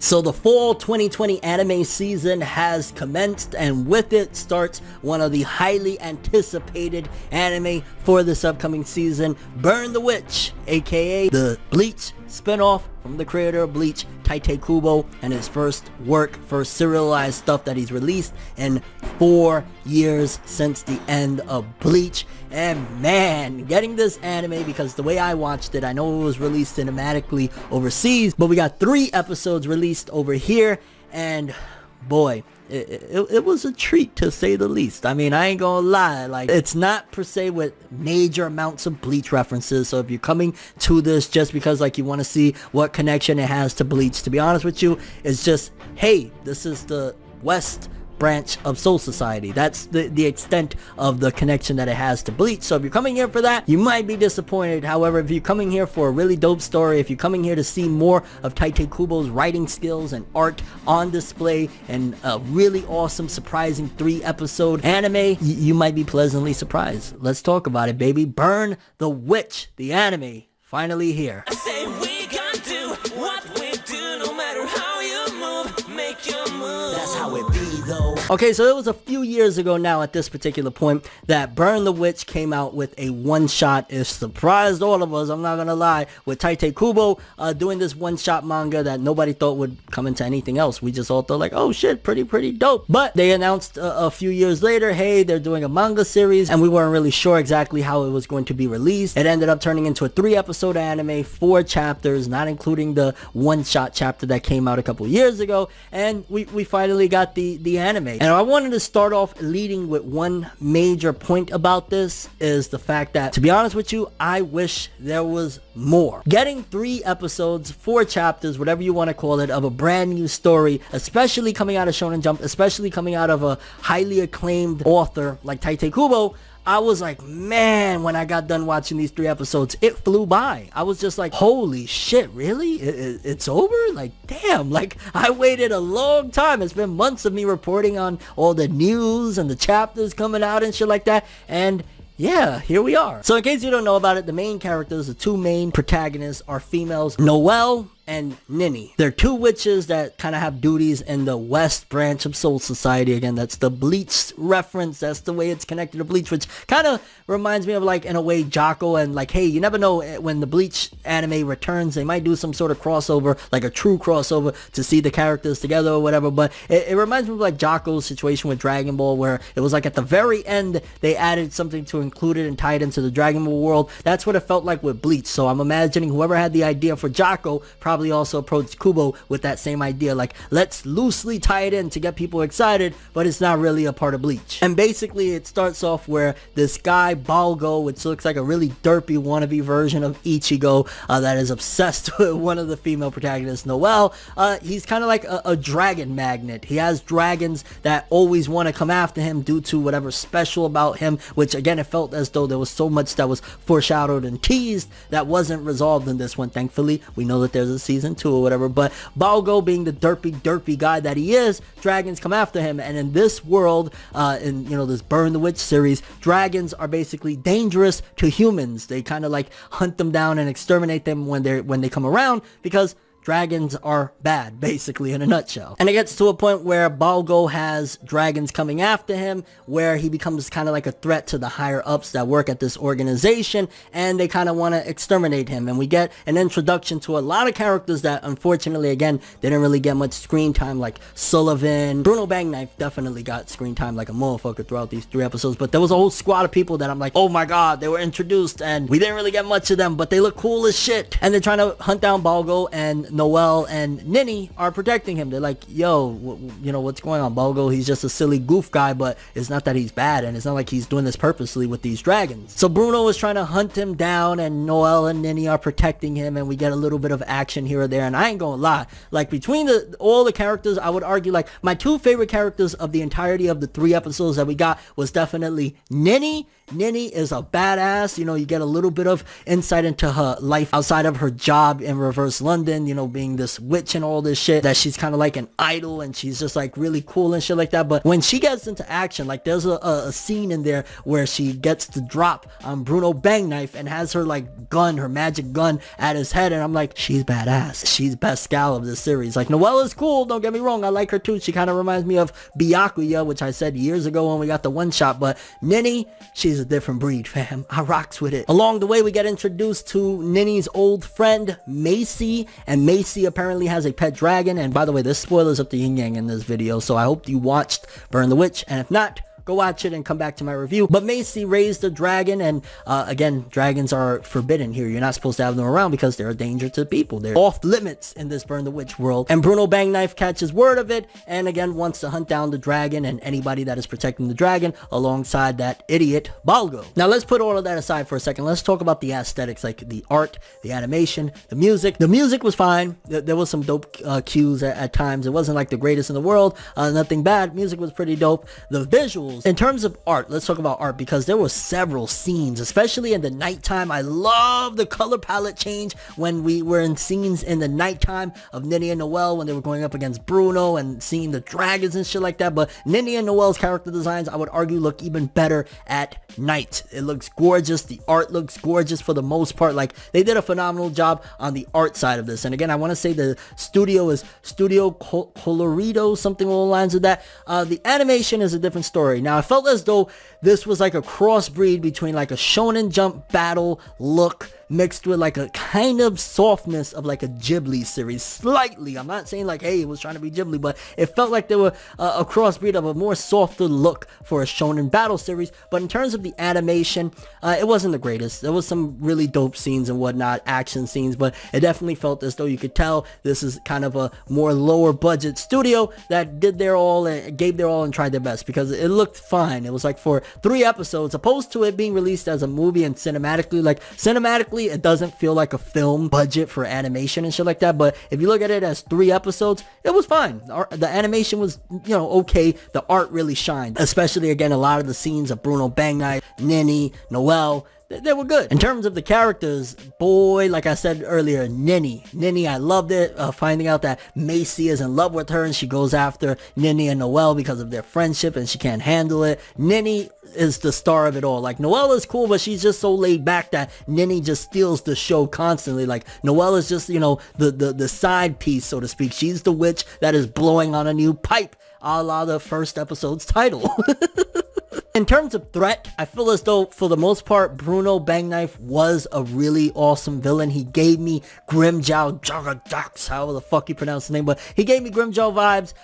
So the fall 2020 anime season has commenced, and with it starts one of the highly anticipated anime for this upcoming season, Burn the Witch, aka the Bleach spinoff from the creator of Bleach, Tite Kubo, and his first serialized stuff that he's released in 4 years since the end of Bleach. And man, getting this anime, because the way I watched it, I know it was released cinematically overseas, but we got 3 episodes released over here, and boy, it was a treat, to say the least. I mean, I ain't gonna lie, like, it's not per se with major amounts of Bleach references, so if you're coming to this just because like you want to see what connection it has to Bleach, to be honest with you, it's just, hey, this is the West branch of Soul Society. That's the extent of the connection that it has to Bleach. So if you're coming here for that, you might be disappointed. However, if you're coming here for a really dope story, if you're coming here to see more of Tite Kubo's writing skills and art on display, and a really awesome, surprising 3-episode anime, you might be pleasantly surprised. Let's talk about it, baby. Burn the Witch, the anime, finally here. I say we gonna do what we do, no matter how you move, make your move. That's how it be though. Okay, so it was a few years ago now at this particular point that Burn the Witch came out with a one-shot. It surprised all of us, I'm not gonna lie, with Tite Kubo doing this one-shot manga that nobody thought would come into anything else. We just all thought like, oh shit, pretty dope. But they announced a few years later, hey, they're doing a manga series, and we weren't really sure exactly how it was going to be released. It ended up turning into a 3-episode anime, 4 chapters, not including the one-shot chapter that came out a couple years ago, and we finally got the anime. And I wanted to start off leading with one major point about this, is the fact that, to be honest with you, I wish there was more. Getting 3 episodes, 4 chapters, whatever you want to call it, of a brand new story, especially coming out of Shonen Jump, especially coming out of a highly acclaimed author like Tite Kubo, I was like, man, when I got done watching these 3 episodes, it flew by. I was just like, holy shit, really? It's over? Like, damn, like, I waited a long time. It's been months of me reporting on all the news and the chapters coming out and shit like that, and yeah, here we are. So in case you don't know about it, the main characters, the 2 main protagonists, are females, Noelle and Nini. They're 2 witches that kind of have duties in the West branch of Soul Society. Again, that's the Bleach reference. That's the way it's connected to Bleach, which kind of reminds me of, like, in a way, Jocko, and like, hey, you never know when the Bleach anime returns, they might do some sort of crossover, like a true crossover, to see the characters together or whatever. But it reminds me of like Jocko's situation with Dragon Ball, where it was like at the very end they added something to include it and tie it into the Dragon Ball world. That's what it felt like with Bleach. So I'm imagining whoever had the idea for Jocko probably also approached Kubo with that same idea, like, let's loosely tie it in to get people excited, but it's not really a part of Bleach. And basically it starts off where this guy Balgo, which looks like a really derpy wannabe version of Ichigo, that is obsessed with one of the female protagonists, Noelle. He's kind of like a dragon magnet. He has dragons that always want to come after him due to whatever's special about him, which again, it felt as though there was so much that was foreshadowed and teased that wasn't resolved in this one. Thankfully, we know that there's a season 2 or whatever, but Balgo, being the derpy guy that he is, dragons come after him. And in this world, in, you know, this Burn the Witch series, dragons are basically dangerous to humans. They kind of like hunt them down and exterminate them when they come around, because dragons are bad, basically, in a nutshell. And it gets to a point where Balgo has dragons coming after him, where he becomes kind of like a threat to the higher ups that work at this organization, and they kind of want to exterminate him. And we get an introduction to a lot of characters that, unfortunately, again, didn't really get much screen time, like Sullivan. Bruno Bangknife definitely got screen time like a motherfucker throughout these 3 episodes, but there was a whole squad of people that I'm like, oh my god, they were introduced, and we didn't really get much of them, but they look cool as shit. And they're trying to hunt down Balgo, and Noelle and Nini are protecting him. They're like, yo, you know, what's going on, Balgo? He's just a silly goof guy, but it's not that he's bad, and it's not like he's doing this purposely with these dragons. So Bruno is trying to hunt him down, and Noelle and Nini are protecting him, and we get a little bit of action here or there. And I ain't gonna lie, like, between all the characters, I would argue like my 2 favorite characters of the entirety of the 3 episodes that we got was definitely Nini Nini is a badass. You know, you get a little bit of insight into her life outside of her job in Reverse London, you know, being this witch and all this shit, that she's kind of like an idol and she's just like really cool and shit like that. But when she gets into action, like there's a scene in there where she gets to drop Bruno Bang Knife and has her like gun, her magic gun at his head, and I'm like, she's badass. She's best gal of this series. Like, Noelle is cool, don't get me wrong, I like her too. She kind of reminds me of Byakuya, which I said years ago when we got the one shot, but Nini, she's a different breed, fam. I rocks with it. Along the way, we get introduced to Nini's old friend Macy, and Macy apparently has a pet dragon. And by the way, there's spoilers up the yin yang in this video, so I hope you watched Burn the Witch, and if not, go watch it and come back to my review. But Macy raised a dragon, and again, dragons are forbidden here. You're not supposed to have them around because they're a danger to people. They're off limits in this Burn the Witch world. And Bruno Bang Knife catches word of it, and again wants to hunt down the dragon and anybody that is protecting the dragon alongside that idiot Balgo. Now let's put all of that aside for a second. Let's talk about the aesthetics, like the art, the animation, the music. The music was fine. There was some dope cues at times. It wasn't like the greatest in the world. Nothing bad. Music was pretty dope. The visuals, in terms of art, let's talk about art, because there were several scenes, especially in the nighttime. I love the color palette change when we were in scenes in the nighttime of Nini and Noelle when they were going up against Bruno and seeing the dragons and shit like that. But Nini and Noelle's character designs, I would argue, look even better at night. It looks gorgeous. The art looks gorgeous for the most part. Like, they did a phenomenal job on the art side of this. And again, I want to say the studio is Studio Colorido, something along the lines of that. The animation is a different story. Now, I felt as though this was like a crossbreed between like a Shonen Jump battle look mixed with like a kind of softness of like a Ghibli series, slightly. I'm not saying like, hey, it was trying to be Ghibli, but it felt like there were a crossbreed of a more softer look for a shonen battle series. But in terms of the animation, it wasn't the greatest. There was some really dope scenes and whatnot, action scenes, but it definitely felt as though you could tell this is kind of a more lower budget studio that did their all and gave their all and tried their best, because it looked fine. It was like for 3 episodes, opposed to it being released as a movie and cinematically, like cinematically it doesn't feel like a film budget for animation and shit like that. But if you look at it as 3 episodes, it was fine. The animation was, you know, okay. The art really shined, especially again a lot of the scenes of Bruno Bang Knife, Nini, Noelle. They were good. In terms of the characters, boy, like I said earlier, Nini, I loved it. Finding out that Macy is in love with her and she goes after Nini and Noelle because of their friendship and she can't handle it. Nini is the star of it all. Like, Noelle is cool, but she's just so laid back that Nini just steals the show constantly. Like, Noelle is just, you know, the side piece, so to speak. She's the witch that is blowing on a new pipe, a la the first episode's title. In terms of threat, I feel as though, for the most part, Bruno Bang Knife was a really awesome villain. He gave me Grimjow Jagadax, however the fuck you pronounce his name, but he gave me Grimjow vibes.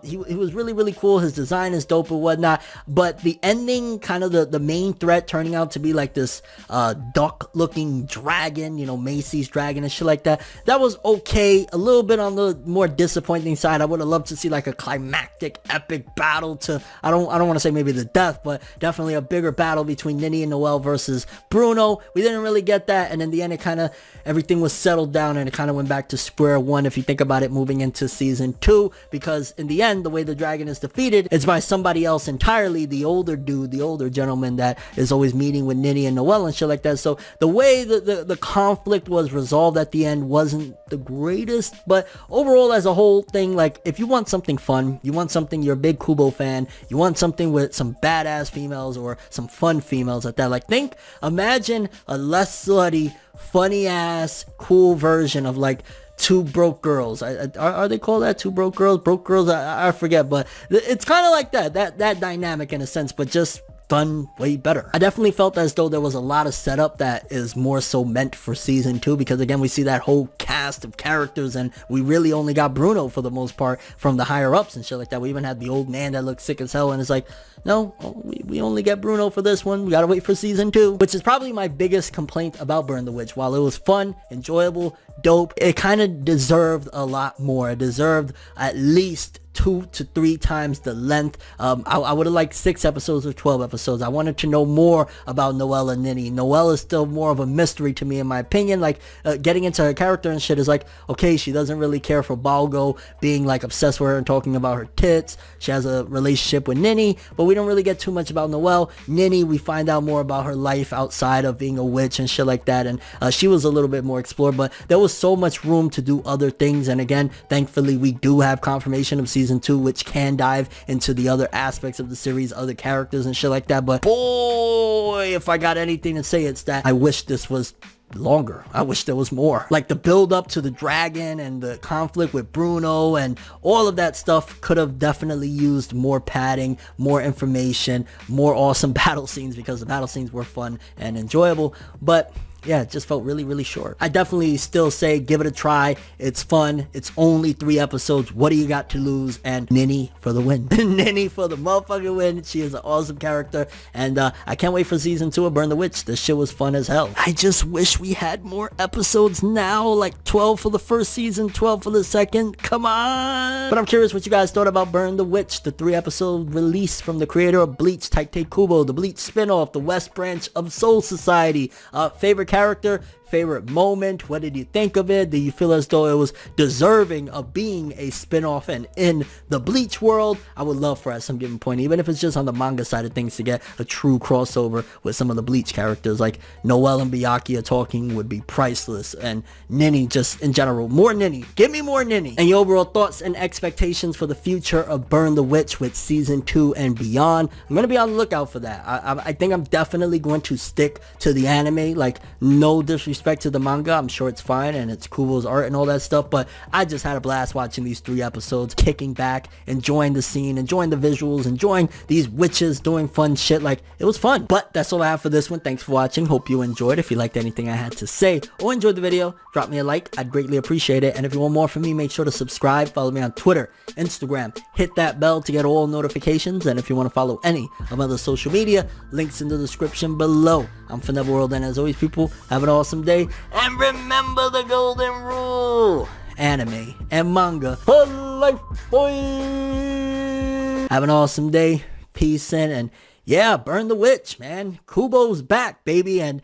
He was really, really cool. His design is dope and whatnot, but the ending, kind of the main threat turning out to be like this duck-looking dragon, you know, Macy's dragon and shit like that, that was okay. A little bit on the more disappointing side. I would have loved to see like a climactic, epic battle to, I don't want to say maybe the death, but definitely a bigger battle between Nini and Noelle versus Bruno. We didn't really get that, and in the end it kind of, everything was settled down and it kind of went back to square one, if you think about it, moving into season 2, because in the end, the way the dragon is defeated is by somebody else entirely, the older dude, the older gentleman that is always meeting with Nini and Noelle and shit like that. So the way the conflict was resolved at the end wasn't the greatest, but overall as a whole thing, like, if you want something fun, you want something, you're a big Kubo fan, you want something with some badass females or some fun females at that, like, imagine a less slutty, funny ass, cool version of like Two Broke Girls. Are they called that? Two Broke Girls? Broke Girls? I forget, but it's kind of like that dynamic in a sense, but just done way better. I definitely felt as though there was a lot of setup that is more so meant for season 2, because again, we see that whole cast of characters and we really only got Bruno for the most part from the higher ups and shit like that. We even had the old man that looked sick as hell, and it's like, no, we only get Bruno for this one. We gotta wait for season 2, which is probably my biggest complaint about Burn the Witch. While it was fun, enjoyable, dope, it kind of deserved a lot more. It deserved at least 2 to 3 times the length. I would have liked 6 episodes or 12 episodes. I wanted to know more about Noelle and Nini. Noelle is still more of a mystery to me, in my opinion. Like, getting into her character and shit is like, okay, she doesn't really care for Balgo being like obsessed with her and talking about her tits. She has a relationship with Nini, but we don't really get too much about Noelle. Nini, we find out more about her life outside of being a witch and shit like that, and she was a little bit more explored, but there was so much room to do other things. And again, thankfully, we do have confirmation of season 2, which can dive into the other aspects of the series, other characters and shit like that. But boy, if I got anything to say, it's that I wish this was longer. I wish there was more. Like, the build up to the dragon and the conflict with Bruno and all of that stuff could have definitely used more padding, more information, more awesome battle scenes, because the battle scenes were fun and enjoyable. But yeah, it just felt really, really short. I definitely still say give it a try. It's fun. It's only 3 episodes. What do you got to lose? And Nini for the win. Nini for the motherfucking win. She is an awesome character. And I can't wait for season 2 of Burn the Witch. This shit was fun as hell. I just wish we had more episodes now. Like 12 for the first season, 12 for the second. Come on. But I'm curious what you guys thought about Burn the Witch, the 3-episode release from the creator of Bleach, Tite Kubo, the Bleach spinoff, the West Branch of Soul Society. Favorite character, favorite moment, what did you think of it? Do you feel as though it was deserving of being a spin-off and in the Bleach world? I would love for, at some given point, even if it's just on the manga side of things, to get a true crossover with some of the Bleach characters. Like Noelle and Byakuya talking would be priceless, and Nini, just in general, more Nini. Give me more Nini. And your overall thoughts and expectations for the future of Burn the Witch with season 2 and beyond. I'm gonna be on the lookout for that. I think I'm definitely going to stick to the anime. Like, no disrespect to the manga, I'm sure it's fine and it's Kubo's art and all that stuff, but I just had a blast watching these 3 episodes, kicking back, enjoying the scene, enjoying the visuals, enjoying these witches doing fun shit. Like, it was fun. But that's all I have for this one. Thanks for watching. Hope you enjoyed. If you liked anything I had to say or enjoyed the video, drop me a like. I'd greatly appreciate it. And if you want more from me, make sure to subscribe. Follow me on Twitter, Instagram. Hit that bell to get all notifications. And if you want to follow any of my other social media, links in the description below. I'm ForneverWorld, and as always, people, have an awesome day. And remember the golden rule: anime and manga for life, boy. Have an awesome day. Peace in, and yeah, Burn the Witch, man. Kubo's back, baby, and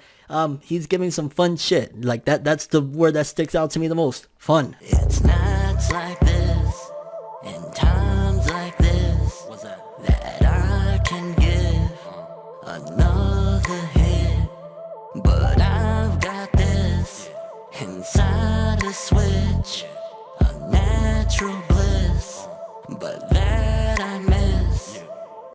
he's giving some fun shit. Like, that's the word that sticks out to me the most. Fun. It's nights like this, and times like this, what's that I can give another hit. But I've got this inside a switch, a natural bliss. But